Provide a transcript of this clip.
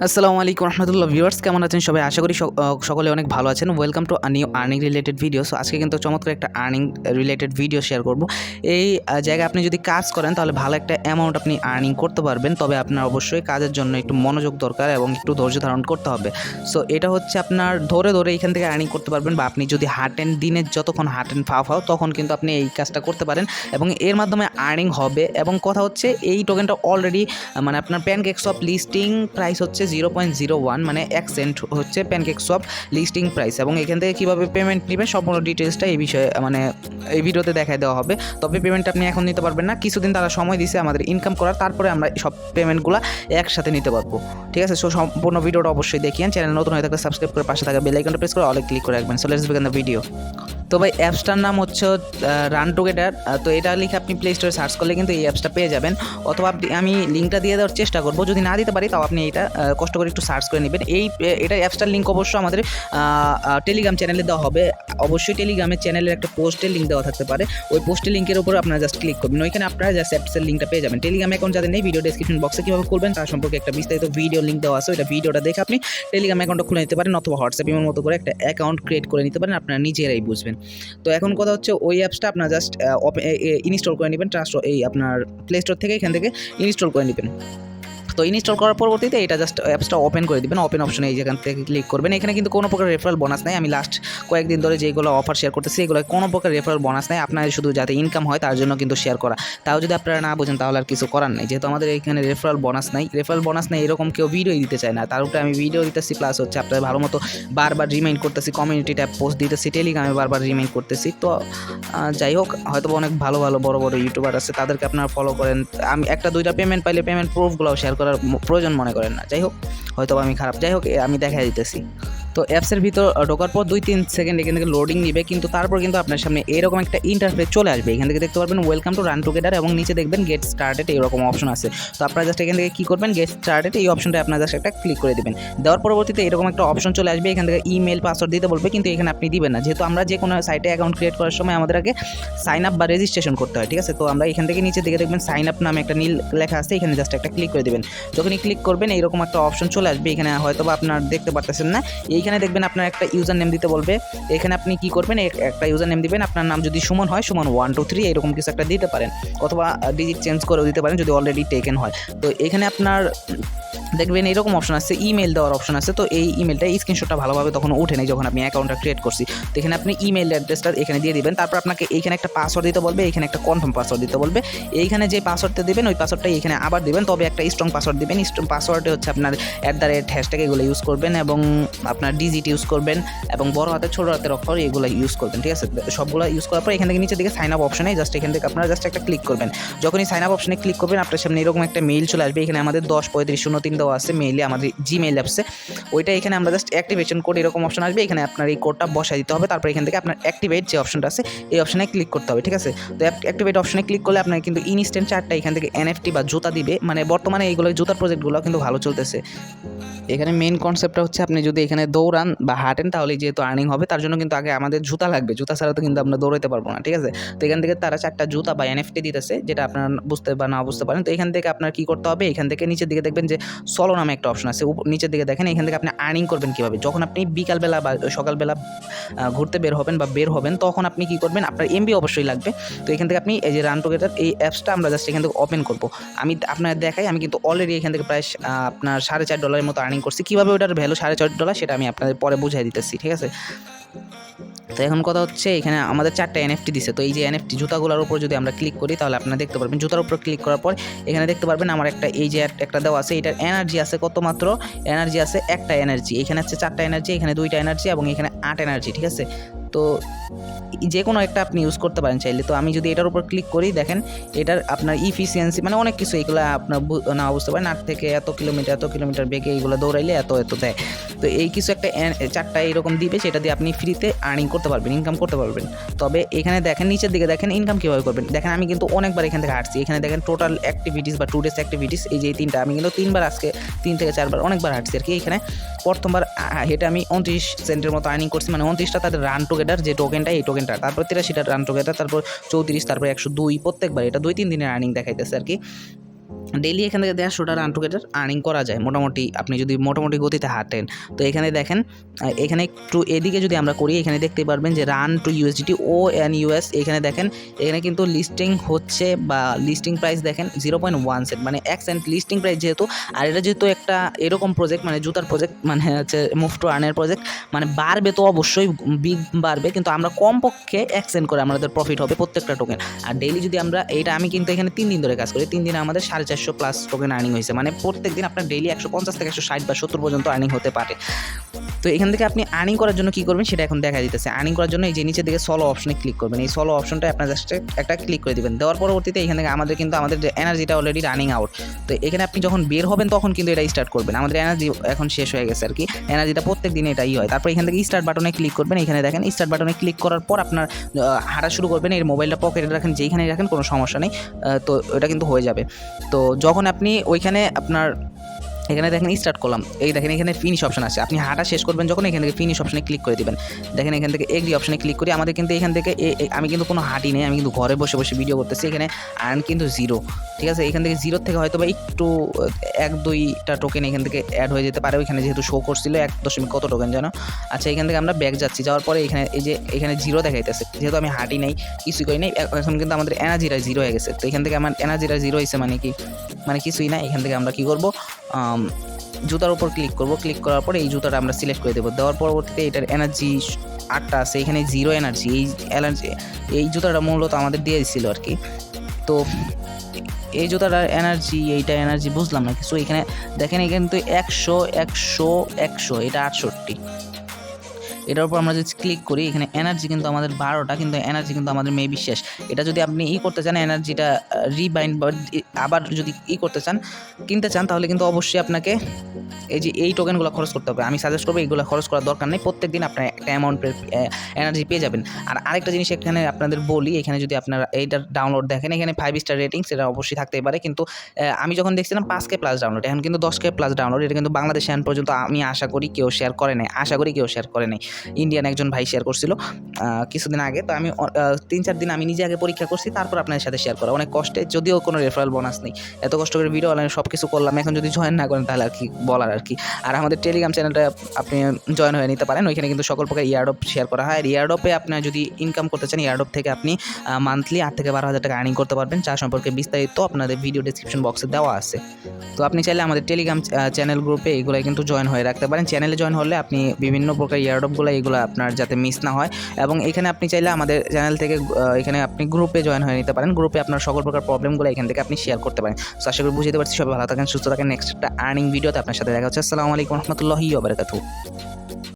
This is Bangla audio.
আসসালামু আলাইকুম রহমতুল্লাহ ভিউয়ার্স, কেমন আছেন সবাই? আশা করি সকলে অনেক ভালো আছেন। Welcome to new earning related video. So আজকে কিন্তু চমৎকার একটা আর্নিং রিলেটেড ভিডিও শেয়ার করব। এই জায়গায় আপনি যদি কাজ করেন তাহলে ভালো একটা অ্যামাউন্ট আপনি আর্নিং করতে পারবেন, তবে আপনার অবশ্যই কাজের জন্য একটু মনোযোগ দরকার এবং একটু ধৈর্য ধারণ করতে হবে। সো এটা হচ্ছে আপনার ধরে ধরে এখান থেকে আর্নিং করতে পারবেন, বা আপনি যদি হাঁটেন দিনে যতক্ষণ হাঁটেন ফাও তখন কিন্তু আপনি এই কাজটা করতে পারেন এবং এর মাধ্যমে আর্নিং হবে। এবং কথা হচ্ছে এই টোকেনটা অলরেডি মানে আপনার প্যানকেকস্বপ লিস্টিং প্রাইস হচ্ছে 0.01, মানে 1 সেন্ট হচ্ছে প্যানকেকস্বপ লিস্টিং প্রাইস। এবং এখান থেকে কীভাবে পেমেন্ট নেবেন সম্পূর্ণ ডিটেলসটা এই বিষয়ে মানে এই ভিডিওতে দেখাই দেওয়া হবে। তবে পেমেন্ট আপনি এখন নিতে পারবেন না, কিছুদিন তারা সময় দিয়েছে আমাদের ইনকাম করার, তারপরে আমরা সব পেমেন্টগুলো একসাথে নিতে পারবো। ঠিক আছে, সো সম্পূর্ণ ভিডিওটা অবশ্যই দেখিয়েন। চ্যানেল নতুন হয়ে থাকলে সাবস্ক্রাইব করে পাশে থাকা বেল আইকনটা প্রেস করে অলে ক্লিক করে রাখবেন। So let's begin the video. তো ভাই অ্যাপসটার নাম হচ্ছে রান টুগেদার। তো এটা লিখে আপনি প্লে স্টোরে সার্চ করলে কিন্তু এই অ্যাপসটা পেয়ে যাবেন, অথবা আমি লিঙ্কটা দিয়ে দেওয়ার চেষ্টা করবো, যদি না দিতে পারি তাও আপনি এটা কষ্ট করে একটু সার্চ করে নেবেন। এটা অ্যাপসটার লিঙ্ক অবশ্যই আমাদের টেলিগ্রাম চ্যানেলে দেওয়া হবে। অবশ্যই টেলিগ্রামের চ্যানেলের একটা পোস্টের লিঙ্ক দেওয়া থাকতে পারে, ওই পোস্টের লিঙ্কের উপর আপনারা জাস্ট ক্লিক করবেন, ওইখানে আপনারা জাস্ট অ্যাপসের লিঙ্কটা পেয়ে যাবেন। টেলিগ্রাম অ্যাকাউন্ট যাদের নেই, ভিডিও ডেসক্রিপশন বক্সে কীভাবে করবেন তার সম্পর্কে একটা বিস্তারিত ভিডিও লিঙ্ক দেওয়া আছে, ওইটা ভিডিওটা দেখে আপনি টেলিগ্রাম অ্যাকাউন্টটা খুলে নিতে পারেন, অথবা হোয়াটসঅ্যাপ ইমের মতো করে একটা অ্যাকাউন্ট ক্রিয়েট করে নিতে পারেন, আপনারা নিজেরাই বুঝবেন। তো এখন কথা হচ্ছে ওই অ্যাপসটা আপনার জাস্ট ইনস্টল করে নেবেন, এই আপনার প্লে স্টোর থেকে এখান থেকে ইনস্টল করে নেবেন। তো ইনস্টল করার পরবর্তীতে এটা জাস্ট অ্যাপসটা ওপেন করে দিবেন। ওপেন অপশনে এই যেখান থেকে ক্লিক করবেন। এখানে কিন্তু কোনো প্রকার রেফারেল বোনাস নাই। আমি লাস্ট কয়েকদিন ধরে যেগুলো অফার শেয়ার করতেছি এগুলো কোনো প্রকার রেফারেল বোনাস নাই, আপনার শুধু যাতে ইনকাম হয় তার জন্য কিন্তু শেয়ার করা। তাও যদি আপনারা না বোঝেন তাহলে আর কিছু করার নেই, যেহেতু আমাদের এখানে রেফারেল বোনাস নাই এরকম কেউ ভিডিওই দিতে চায় না। তার উপরে আমি ভিডিও দিতেছি, প্লাস হচ্ছে আপনাদের ভালো মতো বারবার রিমাইন্ড করতেছি, কমিউনিটি ট্যাব পোস্ট দিতেছি, টেলিগ্রামে বারবার রিমাইন্ড করতেছি। তো যাই হোক, হয়তো অনেক ভালো বড় ইউটিউবার আছে, তাদেরকে আপনারা ফলো করেন। আমি একটা দুইটা পেমেন্ট পাইলে পেমেন্ট প্রুফগুলোও শেয়ার করার প্রয়োজন মনে করেন না। যাই হোক, হয়তো আমি খারাপ, যাই হোক আমি দেখা দিতেছি। তো অ্যাপসের ভিতর ঢোকার পর 2-3 সেকেন্ড এখান থেকে লোডিং নিবে, কিন্তু তারপর কিন্তু আপনার সামনে এরকম একটা ইন্টারফেস চলে আসবে। এখান থেকে দেখতে পারবেন ওয়েলকাম টু রান টুগেদার, এবং নিচে দেখবেন গেট স্টার্টেড এরকম অপশন আছে। তো আপনারা জাস্ট এখান থেকে কী করবেন, গেট স্টার্টেড এই অপশনটা আপনারা জাস্ট একটা ক্লিক করে দেবেন। দেওয়ার পরবর্তীতে এরকম একটা অপশন চলে আসবে, এখান থেকে ইমেল পাসওয়ার্ড দিতে বলবে, কিন্তু এখানে আপনি দিবেন না, যেহেতু আমরা যে কোনো সাইটে অ্যাকাউন্ট ক্রিয়েট করার সময় আমাদের আগে সাইন আপ বা রেজিস্ট্রেশন করতে হয়। ঠিক আছে, তো আমরা এখান থেকে নিচে দিকে দেখবেন সাইন আপ নামে একটা নীল লেখা আছে, এখানে জাস্ট একটা ক্লিক করে দেবেন। যখনই ক্লিক করবেন এইরকম একটা অপশন চলে আসবে, এখানে হয়তো বা আপনার দেখতে পারতেছেন না, এইখানে দেখবেন আপনার একটা ইউজার নেম দিতে বলবে। এখানে আপনি কি করবেন, একটা ইউজার নেম দিবেন, আপনার নাম যদি সুমন হয় সুমন 1 2 3 এরকম কিছু একটা দিতে পারেন, অথবা ডিজিট চেঞ্জ করেও দিতে পারেন যদি অলরেডি টেকেন হয়। তো এখানে আপনার দেখবেন এরকম অপশন আছে, ইমেল দেওয়ার অপশন আছে। তো এই ইমেলটা স্ক্রিনশটটা ভালোভাবে তখন উঠে নেই যখন আপনি অ্যাকাউন্টটা ক্রিয়েট করছি। তো এখানে আপনি ইমেল অ্যাড্রেসটা এখানে দিয়ে দিবেন, তারপর আপনাকে এইখানে একটা পাসওয়ার্ড দিতে বলবে, এখানে একটা কনফার্ম পাসওয়ার্ড দিতে বলবে। এইখানে যে পাসওয়ার্ডটা দিবেন ওই পাসওয়ার্ডটা এখানে আবার দিবেন, তবে একটা স্ট্রং পাসওয়ার্ড দিবেন। স্ট্রং পাসওয়ার্ডে হচ্ছে আপনার @# এগুলো ইউজ করবেন, এবং আপনার ডিজিট ইউজ করবেন, এবং বড় হাতের ছোট হাতের অক্ষর এগুলো ইউজ করবেন। ঠিক আছে, সবগুলো ইউজ করার পর এখান থেকে নিচের দিকে সাইন আপ অপশনে জাস্ট এখান থেকে আপনারা জাস্ট একটা ক্লিক করবেন। যখনই সাইন আপ অপশনে ক্লিক করবেন আপনার সামনে এরকম একটা মেইল চলে আসবে। এখানে আমাদের 10:35:03 দেওয়া আছে মেইলে, আমাদের জিমেইল অ্যাপসে, ওইটা এখানে আমরা জাস্ট অ্যাক্টিভেশন কোড এরকম অপশন আসবে, এখানে আপনার এই কোডটা বসাই দিতে হবে। তারপর এখান থেকে আপনার অ্যাক্টিভেট যে অপশনটা আছে এই অপশনে ক্লিক করতে হবে। ঠিক আছে, তো অ্যাক্টিভেট অপশনে ক্লিক করলে আপনার কিন্তু ইনস্ট্যান্ট 4টা এখান থেকে এনএফটি বা জুতা দিবে। মানে বর্তমানে এইগুলো জুতার প্রজেক্টগুলো কিন্তু ভালো চলতেছে। এখানে মেইন কনসেপ্টটা হচ্ছে আপনি যদি এখানে দৌড়ান বা হাঁটেন তাহলে যেহেতু আর্নিং হবে, তার জন্য কিন্তু আগে আমাদের জুতা লাগবে, জুতা ছাড়া তো কিন্তু আমরা দৌড়াতে পারবো না। ঠিক আছে, তো এখান থেকে তারা 4টা জুতা বা এনএফটি দিতেছে, যেটা আপনারা বুঝতে বা না বুঝতে পারেন। তো এখান থেকে আপনার কী করতে হবে, এখান থেকে নিচের দিকে দেখবেন যে সলো নামে একটা অপশন আছে, নিচের দিকে দেখেন। এখান থেকে আপনি আর্নিং করবেন কীভাবে, যখন আপনি বিকালবেলা বা সকালবেলা ঘুরতে বের হবেন তখন আপনি কী করবেন, আপনার এমবি অবশ্যই লাগবে। তো এখান থেকে আপনি এই যে রান টুগেদার এই অ্যাপসটা আমরা জাস্ট এখান থেকে ওপেন করবো। আমি আপনার দেখাই, আমি কিন্তু অলরেডি এখান থেকে প্রায় আপনার $4.5 মতো আর্নিং করছি। কীভাবে ওটার ভ্যালু $4.5 সেটা আমি আপনাদের পরে বুঝাই দিতেছি। ঠিক আছে, তো এখন কথা হচ্ছে এখানে আমাদের 4টা এনএফটি দিছে। তো এই যে এনএফটি জুতাগুলোর উপর যদি আমরা ক্লিক করি তাহলে আপনারা দেখতে পারবেন, জুতার উপর ক্লিক করার পর এখানে দেখতে পারবেন আমার একটা এই যে একটা দেওয়া আছে, এটার এনার্জি আছে কত, মাত্র এনার্জি আছে 1টা এনার্জি। এখানে আছে 4টা এনার্জি, এখানে 2টা এনার্জি, এবং এখানে 8 এনার্জি। ঠিক আছে, তো যে কোনো একটা আপনি ইউজ করতে পারেন চাইলে। তো আমি যদি এটার উপর ক্লিক করি, দেখেন এটার আপনার ইফিসিয়েন্সি মানে অনেক কিছু, এগুলো আপনার না বুঝতে পারেন, 8 থেকে এত কিলোমিটার বেগে এইগুলো দৌড়াইলে এত দেয়। তো এই কিছু একটা 4টা এরকম দিবে, সেটা দিয়ে আপনি ফ্রিতে আর্নিং করতে পারবেন, ইনকাম করতে পারবেন। তবে এখানে দেখেন নিচের দিকে দেখেন ইনকাম কীভাবে করবেন। দেখেন আমি কিন্তু অনেকবার এখান থেকে হাঁটছি, এখানে দেখেন টোটাল অ্যাক্টিভিটিস বা 2 ডেজ অ্যাক্টিভিটিস, এই যে 3টা আমি কিন্তু 3বার, আজকে 3 থেকে 4বার অনেকবার হাঁটছি আর কি। এখানে প্রথমবার হেঁটে আমি 29 সেন্টের মতো আর্নিং করছি, মানে 29টা তাদের রান টুগেদার যে টোকেনটা এই টোকেনটা, তারপর 83টা রান টুগেদার, তারপর 34, তারপর 102, প্রত্যেকবার এটা 2-3 দিনের আর্নিং দেখাইতেছে আর কি। ডেইলি এখান থেকে 150টা রান টুগেদার আর্নিং করা যায় মোটামুটি, আপনি যদি মোটামুটি গতিতে হাঁটেন। তো এখানে দেখেন, এখানে একটু এদিকে যদি আমরা করি, এখানে দেখতে পারবেন যে রান টু ইউএসডিটি ও এন ইউএস। এখানে দেখেন, এখানে কিন্তু লিস্টিং হচ্ছে বা লিস্টিং প্রাইস দেখেন 0.1 সেন্ট, মানে 1 সেন্ট লিস্টিং প্রাইস যেহেতু। আর এটা যেহেতু একটা এরকম প্রজেক্ট, মানে জুতার প্রজেক্ট, মানে হচ্ছে মুভ টু আর্নের প্রজেক্ট, মানে বাড়বে তো অবশ্যই বিগ বাড়বে, কিন্তু আমরা কমপক্ষে 1 সেন্ট করে আমাদের প্রফিট হবে প্রত্যেকটা টোকেন। আর ডেইলি যদি আমরা এইটা, আমি কিন্তু এখানে 3 দিন ধরে কাজ করি, 3 দিনে আমাদের 450 প্লাস টোকেন আর্নিং হয়েছে, মানে প্রত্যেক দিন আপনার ডেইলি 150 থেকে 160 বা 70 পর্যন্ত আর্নিং হতে পারে। তো এখান থেকে আপনি আর্নিং করার জন্য কী করবেন সেটা এখন দেখা দিতেছে। আর্নিং করার জন্য এই যে নিচের দিকে সলো অপশনে ক্লিক করবেন, এই সলো অপশনটা আপনার জাস্ট একটা ক্লিক করে দিবেন। দেওয়ার পরবর্তীতে এখান থেকে আমাদের যে এনার্জিটা অলরেডি রানিং আউট। তো এখানে আপনি যখন বের হবেন তখন কিন্তু এটা স্টার্ট করবেন। আমাদের এনার্জি এখন শেষ হয়ে গেছে আর কি, এনার্জিটা প্রত্যেক দিন এটাই হয়। তারপর এখান থেকে স্টার্ট বাটনে ক্লিক করবেন। এখানে দেখেন স্টার্ট বাটনে ক্লিক করার পর আপনার হাঁটা শুরু করবেন। এই মোবাইলটা পকেটে রাখেন, যেইখানেই রাখেন কোনো সমস্যা নেই, তো এটা কিন্তু হয়ে যাবে। তো যখন আপনি ওইখানে আপনার এখানে দেখেন স্টার্ট করলাম, এই দেখেন এখানে ফিনিশ অপশন আছে, আপনি হাঁটা শেষ করবেন যখন এখান থেকে ফিনিশ অপশনে ক্লিক করে দিবেন। দেখেন এখান থেকে এগ্রি অপশনে ক্লিক করি, আমাদের কিন্তু এখান থেকে আমি কিন্তু কোনো হাঁটি নেই, আমি কিন্তু ঘরে বসে বসে ভিডিও করতেছি। এখানে আর্ন কিন্তু 0, ঠিক আছে। এখান থেকে 0 থেকে হয়তো বা একটু 1-2টা টোকেন এখান থেকে অ্যাড হয়ে যেতে পারে, ওইখানে যেহেতু শো করছিল 1 কত টোকেন যেন। আচ্ছা, এখান থেকে আমরা ব্যাক যাচ্ছি, যাওয়ার পরে এখানে এই যে এখানে 0 দেখাইতেছে, যেহেতু আমি হাঁটি নাই, কিছুই করি নাই, এখন কিন্তু আমাদের এনার্জিটা 0 হয়ে গেছে। তো এখান থেকে আমার এনার্জিটা 0 হয়েছে, মানে কি, মানে কিছুই না। এখান থেকে আমরা কী করবো, জুতার উপর ক্লিক করব। ক্লিক করার পরে এই জুতাটা আমরা সিলেক্ট করে দেবো। দেওয়ার পরবর্তীতে এটার এনার্জি 8টা আছে, এখানে 0 এনার্জি। এই জুতাটা মূলত আমাদের দিয়ে দিচ্ছিল আর কি। তো এই জুতাটার এনার্জি, এইটা এনার্জি বুঝলাম না কিছু। এখানে দেখেন এখানে তো 100 এটা 68। এটার উপর আমরা যদি ক্লিক করি, এখানে এনার্জি কিন্তু আমাদের 12টা, কিন্তু এনার্জি কিন্তু আমাদের মেবি শেষ। এটা যদি আপনি করতে চান, এনার্জিটা রিবাইন্ড বা আবার যদি করতে চান, কিনতে চান, তাহলে কিন্তু অবশ্যই আপনাকে এই যে এই টোকেনগুলো খরচ করতে হবে। আমি সাজেস্ট করবো এইগুলো খরচ করার দরকার নেই, প্রত্যেক দিন আপনার একটা অ্যামাউন্টের এনার্জি পেয়ে যাবেন। আর আরেকটা জিনিস এখানে আপনাদের বলি, এখানে যদি আপনারা এইটার ডাউনলোড দেখেন, এখানে 5 স্টার রেটিং, সেটা অবশ্যই থাকতেই পারে, কিন্তু আমি যখন দেখছিলাম 5K প্লাস ডাউনলোড, এখন কিন্তু 10K প্লাস ডাউনলোড। এটা কিন্তু বাংলাদেশে এখন পর্যন্ত আমি আশা করি কেউ শেয়ার করে নাই, ইন্ডিয়ান একজন ভাই শেয়ার করছিল কিছুদিন আগে। তো আমি 3-4 দিন আমি নিজে আগে পরীক্ষা করছি, তারপর আপনাদের সাথে শেয়ার করা অনেক কষ্টে, যদিও কোনো রেফারেল বোনাস নেই। এত কষ্ট করে ভিডিও অনলাইনে সব কিছু করলাম, এখন যদি জয়েন না করেন তাহলে আর কি বলার আর কি। আর আমাদের টেলিগ্রাম চ্যানেলটা আপনি জয়েন হয়ে নিতে পারেন, ওইখানে কিন্তু সকল প্রকার ইয়ারড্রপ শেয়ার করা হয়। আর ইয়ারড্রপে আপনার যদি ইনকাম করতে চান, ইয়ারড্রপ থেকে আপনি মান্থলি 8 থেকে 12 হাজার টাকা আর্নিং করতে পারবেন। যা সম্পর্কে বিস্তারিত আপনাদের ভিডিও ডেসক্রিপশন বক্সে দেওয়া আছে। তো আপনি চাইলে আমাদের টেলিগ্রাম চ্যানেল গ্রুপে এগুলো কিন্তু জয়েন হয়ে রাখতে পারেন। চ্যানেলে জয়েন হলে আপনি বিভিন্ন প্রকার ইয়ারড্রপগুলো এগুলো আপনার যাতে মিস না হয়। এবং এখানে আপনি চাইলে আমাদের চ্যানেল থেকে এখানে আপনি গ্রুপে জয়েন হয়ে নিতে পারেন। গ্রুপে আপনার সকল প্রকার প্রবলেমগুলো এখান থেকে আপনি শেয়ার করতে পারেন। তো আশা করি বুঝতে পারছি, সবাই ভালো থাকেন, সুস্থ থাকেন। নেক্সট একটা আর্নিং ভিডিওতে আপনার সাথে দেখা হচ্ছে। আসসালামু আলাইকুম রহমতুল্লাহি ওয়া বারাকাতুহু।